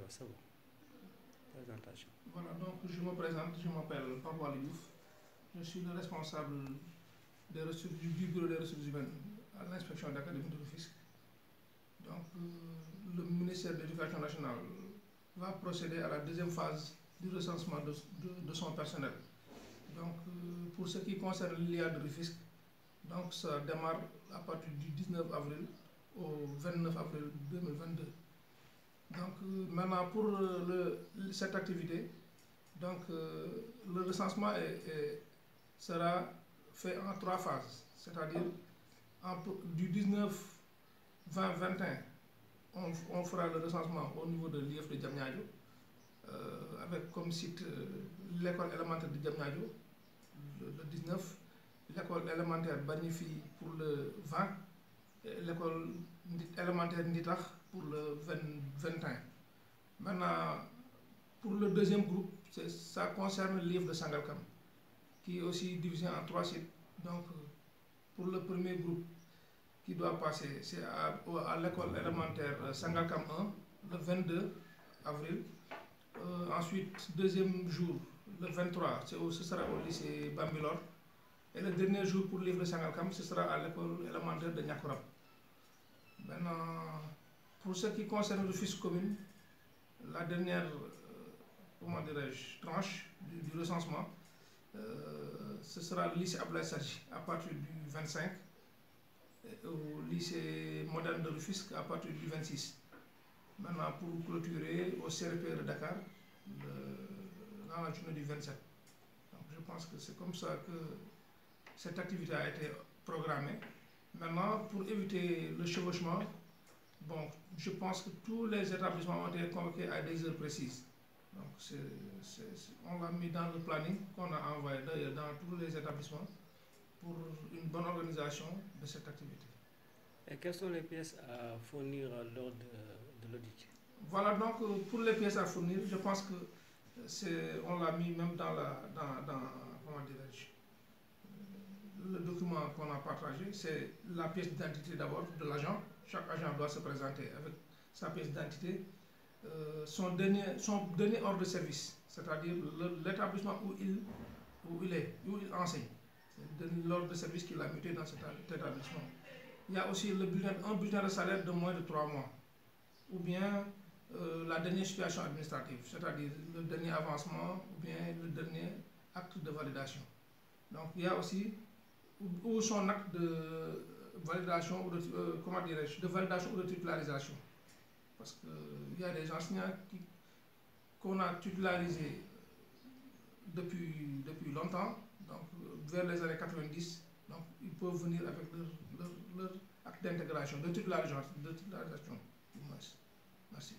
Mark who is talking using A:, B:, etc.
A: c'est bon. Présentation.
B: Voilà, donc je me présente, je m'appelle Pape Waly Diouf. Je suis le responsable du bureau des ressources humaines à l'inspection d'académie de Rufisque. Donc, le ministère de l'Éducation nationale va procéder à la deuxième phase du recensement de son personnel. Donc, pour ce qui concerne l'IA de Rufisque, donc ça démarre à partir du 19 avril au 29 avril 2022. Donc, maintenant, pour cette activité, donc, le recensement sera fait en 3 phases, c'est-à-dire du 19, 20, 21, on fera le recensement au niveau de l'IEF de Diamniadio, avec comme site l'école élémentaire de Diamniadio, le 19, l'école élémentaire Bagnifi pour le 20, et l'école élémentaire Nditakh pour le 21. Maintenant, pour le deuxième groupe, ça concerne l'IEF de Sangalkam, qui est aussi divisé en 3 sites. Donc, pour le premier groupe qui doit passer, c'est à l'école élémentaire Sangalkam 1, le 22 avril. Ensuite, deuxième jour, le 23, ce sera au lycée Bambilor. Et le dernier jour pour l'IEF de Sangalkam, ce sera à l'école élémentaire de Niakourab. Maintenant, pour ce qui concerne le Rufisque commune, la dernière tranche du recensement, ce sera le lycée Ablaye Sadji à partir du 25, au lycée moderne de Rufisque à partir du 26. Maintenant, pour clôturer au CRP de Dakar dans la journée du 27. Donc, je pense que c'est comme ça que cette activité a été programmée. Maintenant, pour éviter le chevauchement, bon, je pense que tous les établissements ont été convoqués à des heures précises. Donc, on l'a mis dans le planning qu'on a envoyé d'ailleurs dans tous les établissements pour une bonne organisation de cette activité.
A: Et quelles sont les pièces à fournir lors de l'audit?
B: Voilà, donc pour les pièces à fournir, je pense que on l'a mis même dans comment dirais-je, le document qu'on a partagé, c'est la pièce d'identité d'abord de l'agent. Chaque agent doit se présenter avec sa pièce d'identité, son dernier ordre de service, c'est-à-dire l'établissement où il enseigne. C'est l'ordre de service qu'il a muté dans cet établissement. Il y a aussi un bulletin de salaire de moins de 3 mois, ou bien la dernière situation administrative, c'est-à-dire le dernier avancement ou bien le dernier acte de validation. Donc il y a aussi ou son acte de validation ou de validation ou de titularisation. Parce qu'il y a des enseignants qu'on a titularisés depuis longtemps, donc vers les années 90, donc ils peuvent venir avec leur acte d'intégration, de titularisation. Merci.